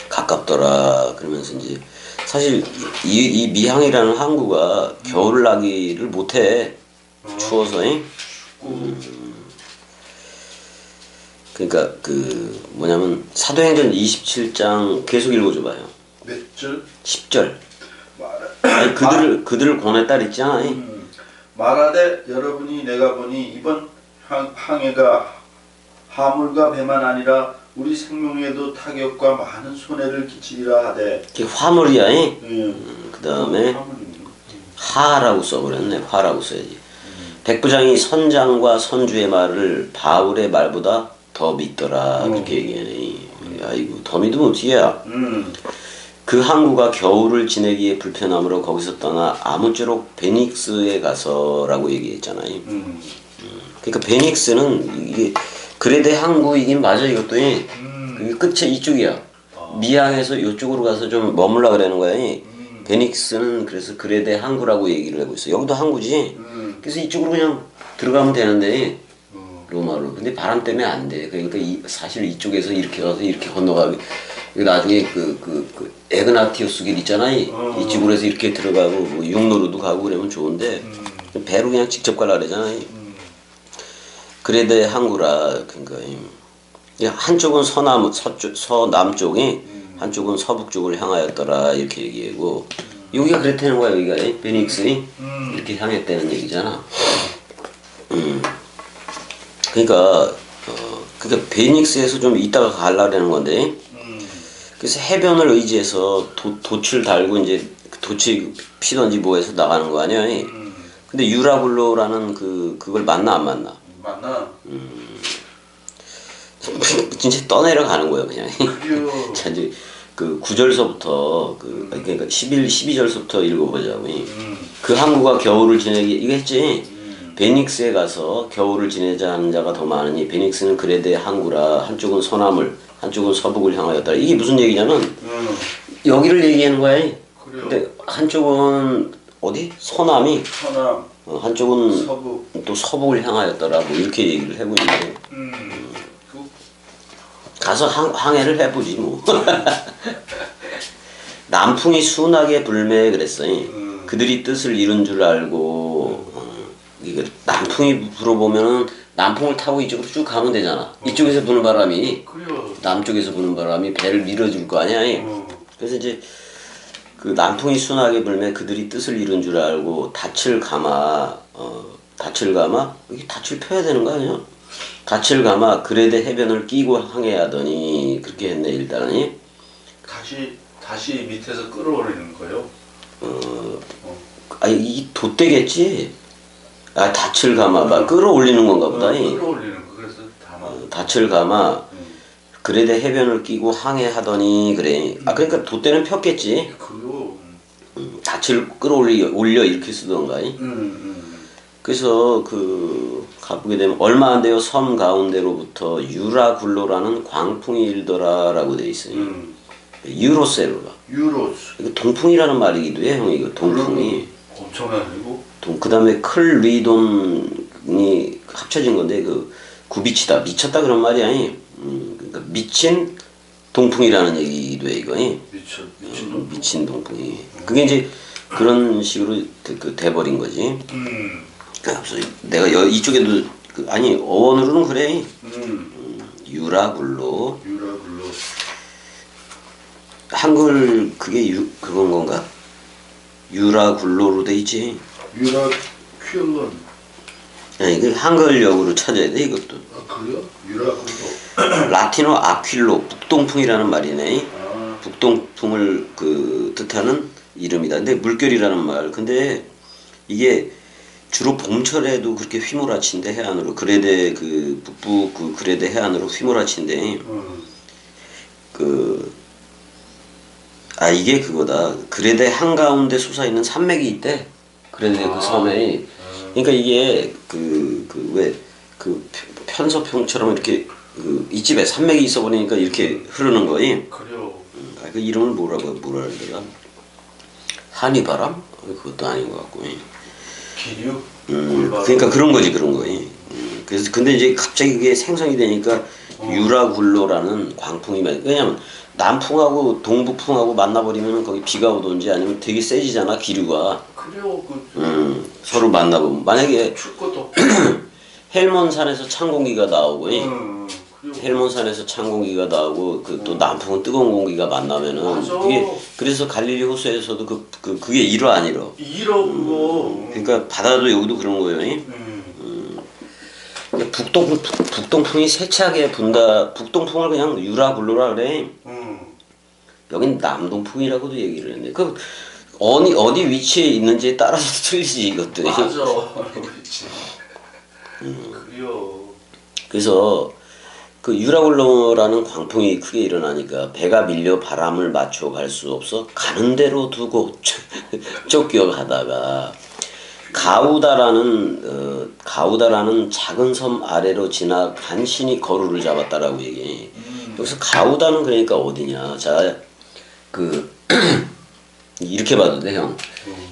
A: 가깝더라. 그러면서 이제 사실 이 미항이라는 항구가 겨울 나기를 못해. 추워서. 그러니까 뭐냐면 사도행전 27장 계속 읽어줘봐요.
B: 몇 절?
A: 10절. 아니, 그들을 권했다 그랬잖아.
B: 말하되 여러분이 내가 보니 이번 항해가 화물과 배만 아니라 우리 생명에도 타격과 많은 손해를 끼치리라 하되.
A: 그게 화물이야. 그 다음에 하라고 써버렸네. 화라고 써야지. 백부장이 선장과 선주의 말을 바울의 말보다 더 믿더라. 그렇게 얘기하네. 아이고 더 믿으면 어떻게 해야. 그 항구가 겨울을 지내기에 불편함으로 거기서 떠나 아무쪼록 베닉스에 가서라고 얘기했잖아요. 그러니까 베닉스는 이게 그레데 항구이긴 맞아. 이것도 그게 끝에 이쪽이야. 미항에서 이쪽으로 가서 좀 머물라 그러는 거야. 베닉스는 그래서 그레데 항구라고 얘기를 하고 있어. 여기도 항구지. 그래서 이쪽으로 그냥 들어가면 되는데 로마로. 근데 바람 때문에 안 돼. 그러니까 사실 이쪽에서 이렇게 가서 이렇게 건너가고 나중에 그 에그나티우스 길 있잖아요. 이쪽으로 해서 이렇게 들어가고 뭐 육로로도 가고 그러면 좋은데 배로 그냥 직접 가려 그러잖아요. 그레데 항구라. 그러니까 한쪽은 서남쪽이 한쪽은 서북쪽을 향하였더라 이렇게 얘기하고 여기가 그랬다는 거야. 여기가 베닉스니 이렇게 향했다는 얘기잖아. 그러니까 베닉스에서 좀 이따가 가려는 건데 그래서 해변을 의지해서 돛을 달고 이제 돛이 피던지 뭐해서 나가는 거 아니야. 근데 유라굴로라는 그걸 만나 안 만나?
B: 만나.
A: 진짜 떠내려가는 거예요 그냥. 자 이제 그 9절서부터 그러니까 12절서부터 읽어보자고. 그 항구가 겨울을 지내기 이거 했지. 베닉스에 가서 겨울을 지내자 하는 자가 더 많으니 베닉스는 그레데 항구라. 한쪽은 서남을 한쪽은 서북을 향하였다. 이게 무슨 얘기냐면 여기를 얘기하는 거야. 근데 한쪽은 어디? 서남이
B: 서남.
A: 한쪽은
B: 서북.
A: 또 서북을 향하였더라. 뭐 이렇게 얘기를 하고 있는데 가서 항해를 해보지 뭐. 남풍이 순하게 불매 그랬어요. 그들이 뜻을 이룬 줄 알고 이게 남풍이 불어보면은 남풍을 타고 이쪽으로 쭉 가면 되잖아. 이쪽에서 부는 바람이 남쪽에서 부는 바람이 배를 밀어줄 거 아니야. 그래서 이제 그 남풍이 순하게 불매 그들이 뜻을 이룬 줄 알고 닻을 감아 여기 닻을 펴야 되는 거 아니야? 닻을 감아 그레데 해변을 끼고 항해하더니 그렇게 했네 일단은.
B: 다시 밑에서 끌어올리는 거예요?
A: 이 돛대겠지. 닻을 감아 끌어올리는 건가 보다.
B: 끌어올리는 거. 그래서
A: 닻을 감아 그레데 해변을 끼고 항해하더니 그래. 그러니까 돛대는 폈겠지. 닻을 끌어올려 이렇게 쓰던가. 그래서 가보게 되면 얼마 안 돼요. 섬 가운데로부터 유라굴로라는 광풍이 일더라라고 돼 있어요. 유로셀로라. 이거 동풍이라는 말이기도 해, 형. 이거 동풍이.
B: 엄청나고.
A: 그다음에 클리돈이 합쳐진 건데 구비치다 미쳤다 그런 말이 아니. 그러니까 미친 동풍이라는 얘기도 해 이거. 미친 동풍이. 그게 이제 그런 식으로 돼버린 거지. 그래서 내가 이쪽에도 아니 어원으로는 그래. 유라굴로. 한글 그게 그건 건가? 유라굴로로 돼 있지.
B: 유라퀼런.
A: 아니 그 한글역으로 찾아야 돼 이것도.
B: 그래요? 유라굴로.
A: 라틴어 아퀼로 북동풍이라는 말이네. 북동풍을 뜻하는 이름이다. 근데 물결이라는 말. 근데 이게 주로 봄철에도 그렇게 휘몰아친대 해안으로. 그레데 북부 그레데 해안으로 휘몰아친대. 이게 그거다. 그레데 한가운데 솟아있는 산맥이 있대. 그레데 그 섬에. 그러니까 이게 왜 편서평처럼 이렇게 이 집에 산맥이 있어 보니까 이렇게 흐르는 거이.
B: 그래요.
A: 그 이름을 뭐라 그러더라? 한이바람? 그것도 아닌 것 같고.
B: 기류?
A: 그러니까 그런 거지 그런 거이. 그래서 근데 이제 갑자기 그게 생성이 되니까 유라굴로라는 광풍이 왜냐면 남풍하고 동북풍하고 만나버리면 거기 비가 오든지 아니면 되게 세지잖아 기류가.
B: 그래요.
A: 서로 만나보면 만약에
B: 출 것도
A: 헬몬산에서 찬 공기가 나오고 헬몬산에서 찬 공기가 나오고 또 남풍은 뜨거운 공기가 만나면은 이게 그래서 갈릴리 호수에서도 그게 일어 안 일어?
B: 일어 그거.
A: 그러니까 바다도 여기도 그런 거예요. 북동풍이 세차게 분다. 북동풍을 그냥 유라굴로라 그래. 여긴 남동풍이라고도 얘기를 했네. 어디 위치에 있는지에 따라서 틀리지 이것들이.
B: 맞아. 그렇지. 그래요.
A: 그래서 그 유라굴로라는 광풍이 크게 일어나니까 배가 밀려 바람을 맞춰 갈 수 없어 가는 대로 두고 쫓겨가다가 가우다라는 작은 섬 아래로 지나 간신히 거루를 잡았다라고 얘기해. 여기서 가우다는 그러니까 어디냐? 자, 그 이렇게 봐도 돼, 형.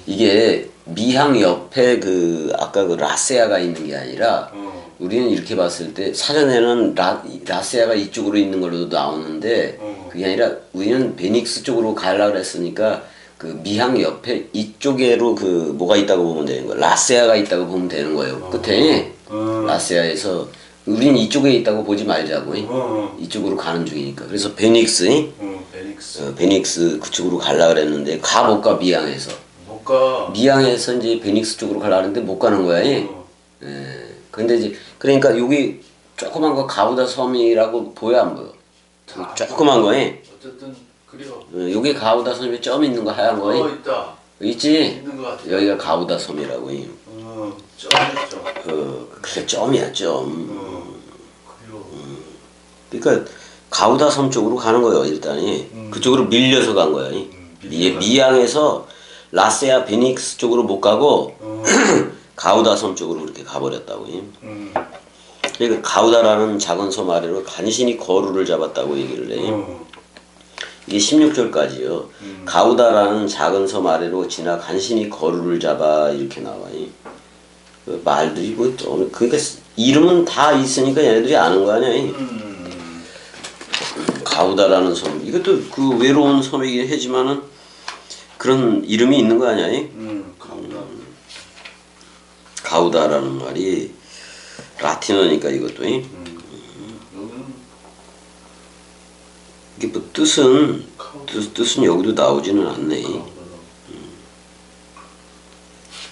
A: 이게 미항 옆에 그 아까 그 라세아가 있는 게 아니라 우리는 이렇게 봤을 때 사전에는 라세아가 이쪽으로 있는 걸로도 나오는데 그게 아니라 우리는 베닉스 쪽으로 가려고 그랬으니까 그 미항 옆에 이쪽에로 그 뭐가 있다고 보면 되는 거야. 라세아가 있다고 보면 되는 거예요. 끝에 라세아에서 우리는 이쪽에 있다고 보지 말자고. 이쪽으로 가는 중이니까. 그래서 베닉스, 베닉스 그쪽으로 가려고 그랬는데 못 가 미항에서.
B: 못 가.
A: 미항에서 이제 베닉스 쪽으로 가려고 하는데 못 가는 거야. 예. 근데 이제 그러니까 여기 조그만 거 가우다 섬이라고 보여 안 보여? 조그만 거에.
B: 어쨌든 그래요.
A: 여기 가우다 섬에 점 있는 거 하얀 거에.
B: 있다.
A: 있지?
B: 있는 것 같아.
A: 여기가 가우다 섬이라고.
B: 점이죠.
A: 그게 점이야 점.
B: 그래요.
A: 그러니까 가우다 섬 쪽으로 가는 거예요 일단이. 그쪽으로 밀려서 간 거야. 미항에서 라세아 베닉스 쪽으로 못 가고 가우다 섬 쪽으로 그렇게 가버렸다고. 그러니까 가우다라는 작은 섬 아래로 간신히 거루를 잡았다고 얘기를 해. 이게 16절까지요. 가우다라는 작은 섬 아래로 지나 간신히 거루를 잡아 이렇게 나와요. 그 말들이 뭐 그러니까 이름은 다 있으니까 얘네들이 아는 거 아니야. 가우다라는 섬. 이것도 그 외로운 섬이긴 하지만은 그런 이름이 있는 거 아니야?
B: 가우다.
A: 가우다라는 말이 라틴어니까 이것도. 이게 뭐 뜻은 여기도 나오지는 않네.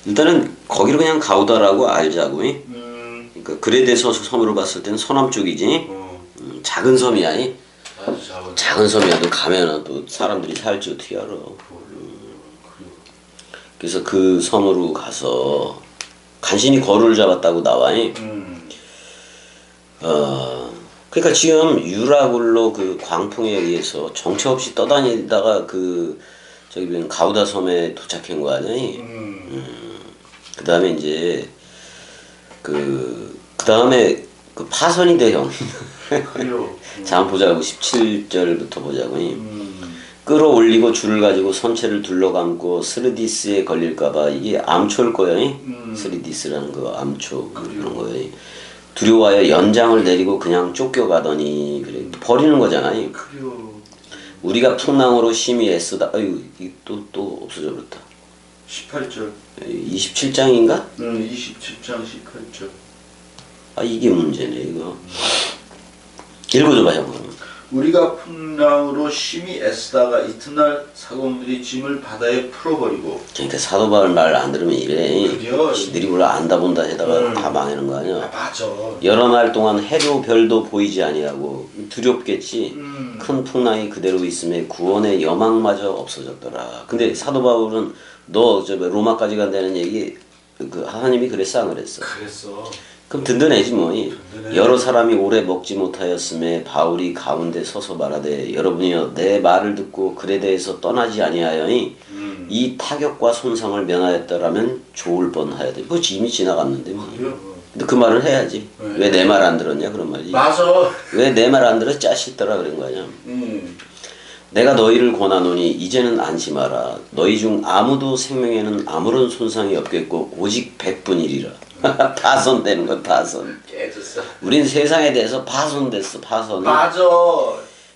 A: 일단은 거기를 그냥 가우다라고 알자고. 그러니까 그레데서 섬으로 봤을 때는 서남 쪽이지. 작은 섬이야. 작은 섬이야도 가면은 또 사람들이 살지 어떻게 알아. 그래서 그 섬으로 가서 간신히 거루를 잡았다고 나와. 그러니까 지금 유라굴로 그 광풍에 의해서 정처 없이 떠다니다가 그 저기 보면 가우다 섬에 도착한 거 아니야? 그 다음에 이제 그 다음에 그 파선이 돼 형.
B: 그래요.
A: 자 한번 보자고 17절부터 보자고. 끌어올리고 줄을 가지고 선체를 둘러감고 스르디스에 걸릴까봐 이게 암초일 거예요. 스르디스라는 거 암초 그런 거예요. 두려워하여 연장을 내리고 그냥 쫓겨가더니 그래 버리는 거잖아요.
B: 그래요.
A: 우리가 풍랑으로 심히 애쓰다. 아유 또 없어져 버렸다.
B: 18절.
A: 27장인가?
B: 27장 18절.
A: 아 이게 문제네 이거. 읽어줘봐 형.
B: 우리가 풍랑으로 심히 애쓰다가 이튿날 사공들이 짐을 바다에 풀어버리고.
A: 그러니까 사도 바울 말 안 들으면 이래.
B: 그래요.
A: 지들이 몰라 안다 본다 하다가 다 망하는 거 아니야.
B: 맞아.
A: 여러 날 동안 해도 별도 보이지 아니하고 두렵겠지. 큰 풍랑이 그대로 있음에 구원의 여망마저 없어졌더라. 근데 사도 바울은 너 저 로마까지 간다는 얘기 그 하나님이 그랬어 안 그랬어?
B: 그랬어.
A: 그럼 든든해지 뭐.
B: 든든해.
A: 여러 사람이 오래 먹지 못하였음에 바울이 가운데 서서 말하되 여러분이여 내 말을 듣고 글에 대해서 떠나지 아니하여 이 타격과 손상을 면하였더라면 좋을 뻔하여도 뭐 이미 지나갔는데 뭐. 근데 그 말을 해야지. 왜 내 말 안 들었냐 그런 말이지.
B: 맞아.
A: 왜 내 말 안 들어 짜식더라 그런 거 아니야. 내가 너희를 권하노니 이제는 안심하라. 너희 중 아무도 생명에는 아무런 손상이 없겠고 오직 100분이리라. 파손되는 거 파손.
B: 깨졌어.
A: 우린 세상에 대해서 파손됐어 파손.
B: 맞아.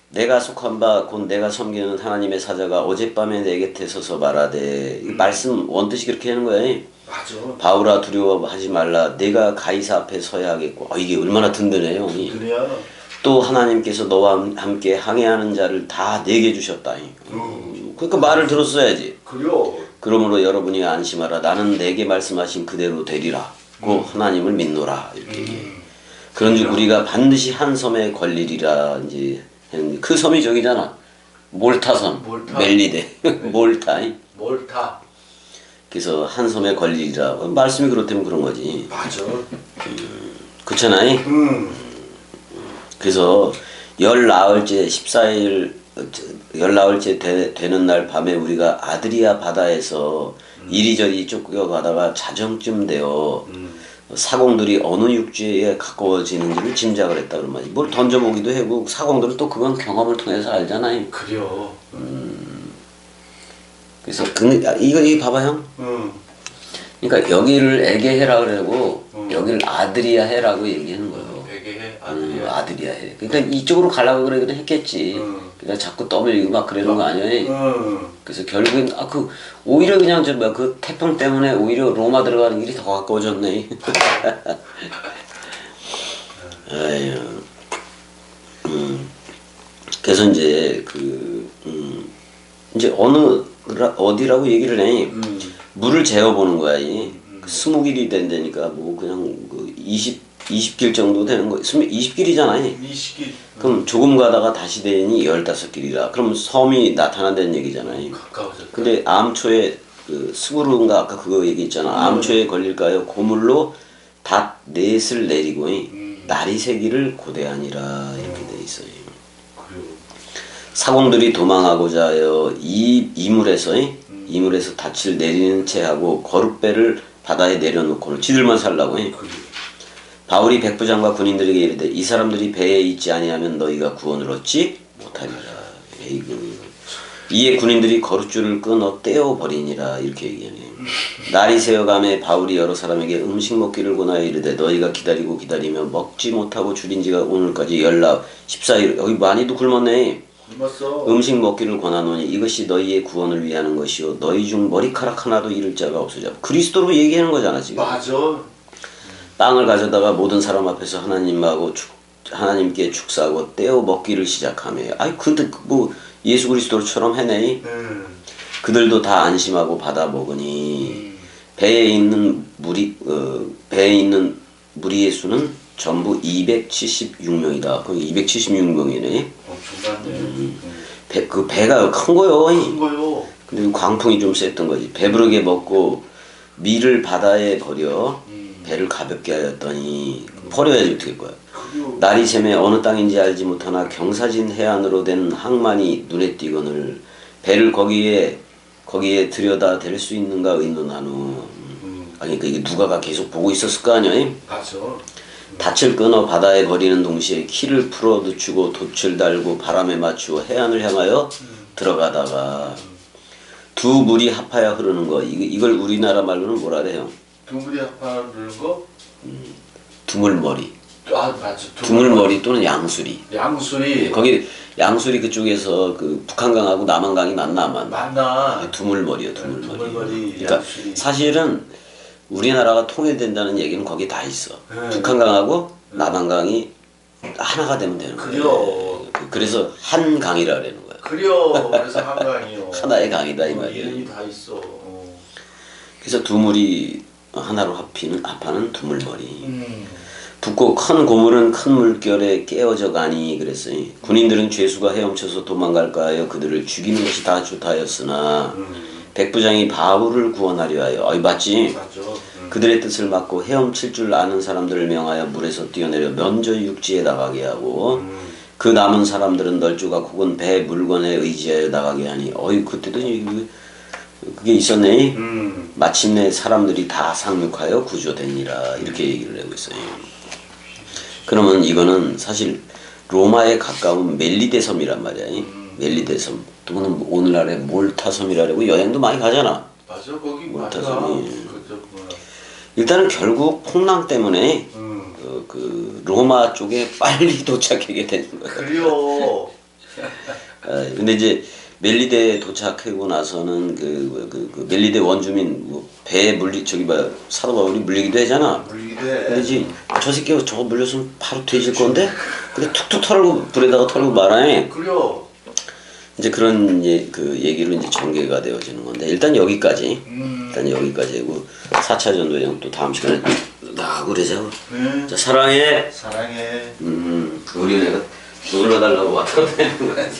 A: 내가 속한 바 곧 내가 섬기는 하나님의 사자가 어젯밤에 내 곁에 서서 말하되 이 말씀 원뜻이 그렇게 하는 거야.
B: 맞아.
A: 바울아 두려워하지 말라. 내가 가이사 앞에 서야 하겠고. 이게 얼마나 든든해요.
B: 그래야.
A: 또 하나님께서 너와 함께 항해하는 자를 다 내게 주셨다. 그러니까 말을 들었어야지.
B: 그래요.
A: 그러므로 여러분이 안심하라. 나는 내게 말씀하신 그대로 되리라. 고 하나님을 믿노라. 이렇게 얘기해. 그런즉 우리가 반드시 한 섬에 걸리리라. 이제 그 섬이 저기잖아. 몰타섬.
B: 몰타.
A: 멜리데. 몰타.
B: 몰타.
A: 그래서 한 섬에 걸리리라. 말씀이 그렇다면 그런 거지.
B: 맞아.
A: 그렇잖아. 그래서 열 나흘째 14일 열 나흘째 되는 날 밤에 우리가 아드리아 바다에서 이리저리 쫓겨가다가 자정쯤 되어 사공들이 어느 육지에 가까워지는지를 짐작을 했다 그런 말이지. 뭘 던져보기도 하고 사공들은 또 그건 경험을 통해서 알잖아요.
B: 그래요.
A: 그래서 이거 봐봐 형. 그러니까 여기를 에게해라 그러고 여기를 아드리아 해라고 얘기하는 거예요.
B: 에게해
A: 아드리아 해. 그러니까 이쪽으로 가려고 그러기도 했겠지. 그러니까 자꾸 떠밀리고 막 그러는 거 아니에요. 그래서 결국엔 오히려 그냥 그 태평 때문에 오히려 로마 들어가는 길이 더 가까워졌네. 아유. 그래서 이제 이제 어디라고 얘기를 해. 물을 재어보는 거야. 20길이 된다니까 뭐 그냥 20길 정도 되는 거. 20길이잖아.
B: 20길.
A: 그럼 조금 가다가 다시 되니 15길이라. 그럼 섬이 나타난다는 얘기잖아요.
B: 가까워졌다.
A: 근데 암초에 스구르인가 아까 그거 얘기했잖아. 암초에 걸릴까요? 고물로 닷 넷을 내리고 날이 새기를 고대하니라 이렇게 돼 있어요. 사공들이 도망하고자 하여 이물에서 닻을 내리는 채 하고 거룻배를 바다에 내려놓고는 지들만 살라고 해. 바울이 백부장과 군인들에게 이르되 이 사람들이 배에 있지 아니하면 너희가 구원을 얻지 못하리라. 이에 군인들이 거룻줄을 끊어 떼어버리니라 이렇게 얘기하네. 날이 새어가매 바울이 여러 사람에게 음식 먹기를 권하여 이르되 너희가 기다리며 먹지 못하고 줄인 지가 오늘까지 14일 여기 많이도 굶었네. 음식 먹기를 권하노니 이것이 너희의 구원을 위하는 것이요 너희 중 머리카락 하나도 잃을 자가 없으자. 그리스도로 얘기하는 거잖아 지금.
B: 맞아.
A: 빵을 가져다가 모든 사람 앞에서 하나님께 축사하고 떼어 먹기를 시작하며 근데 뭐 예수 그리스도처럼 해내. 그들도 다 안심하고 받아 먹으니 배에 있는 무리의 수는 전부 276명이다. 그럼 276명이네.
B: 엄청 많네.
A: 그 배가 큰 거요.
B: 큰 거요.
A: 근데 광풍이 좀 셌던 거지. 배부르게 먹고 밀을 바다에 버려 배를 가볍게 하였더니 버려야지 어떻게 할 거야. 날이 새매 어느 땅인지 알지 못하나 경사진 해안으로 된 항만이 눈에 띄거늘 배를 거기에 들여다 댈 수 있는가 의논하노. 아니 그러니까 이게 누가가 계속 보고 있었을 거 아니야.
B: 맞아.
A: 닻을 끊어 바다에 버리는 동시에 키를 풀어 늦추고 돛을 달고 바람에 맞추어 해안을 향하여 들어가다가 두 물이 합하여 흐르는 거. 이걸 우리나라 말로는 뭐라 그래요?
B: 두 물이 합하는 거?
A: 두물머리.
B: 맞아.
A: 두물머리 또는 양수리.
B: 양수리.
A: 거기 양수리 그쪽에서 그 북한강하고 남한강이 만나.
B: 맞나?
A: 두물머리요, 두물머리.
B: 두물머리,
A: 그러니까
B: 양수리.
A: 사실은 우리나라가 통일된다는 얘기는 거기 다 있어. 북한강하고 남한강이 하나가 되면 되는 거야.
B: 그래요.
A: 그래서 한 강이라 그러는 거야.
B: 그래요. 그래서 한강이요.
A: 하나의 강이다 이 말이야.
B: 이름이 다 있어.
A: 그래서 두 물이 하나로 합하는 두물머리. 붓고 큰 고물은 큰 물결에 깨어져 가니 그랬어요. 군인들은 죄수가 헤엄쳐서 도망갈까 하여 그들을 죽이는 것이 다 좋다였으나 백부장이 바울을 구원하려 하여 맞지?
B: 맞죠.
A: 그들의 뜻을 막고 헤엄칠 줄 아는 사람들을 명하여 물에서 뛰어내려 먼저 육지에 나가게 하고 그 남은 사람들은 널조각 혹은 배 물건에 의지하여 나가게 하니 그때도 그게 있었네. 마침내 사람들이 다 상륙하여 구조되니라 이렇게 얘기를 하고 있어요. 그러면 이거는 사실 로마에 가까운 멜리데 섬이란 말이야. 멜리데 섬. 또는 오늘날의 몰타 섬이라고 여행도 많이 가잖아.
B: 맞아. 거기
A: 몰타
B: 맞아.
A: 섬이. 일단은 결국 풍랑 때문에 그 로마 쪽에 빨리 도착하게 되는 거야.
B: 그래요.
A: 근데 이제 멜리데에 도착하고 나서는 그 멜리데 원주민 배에 사도 바울이 물리기도 하잖아.
B: 물리기도 해.
A: 근데 이제 저 새끼가 저거 물렸으면 바로 돼질 건데 근데 툭툭 털고 불에다가 털고 말아요.
B: 그래요.
A: 이제 그런 그 얘기로 이제 전개가 되어지는 건데 일단 여기까지. 일단 여기까지고 4차 전도여행 또 다음 시간에 나가고 그러자고.
B: 네.
A: 자, 사랑해.
B: 사랑해.
A: 우리 내가 놀러 달라고 왔다 갔다 하는 거 같아.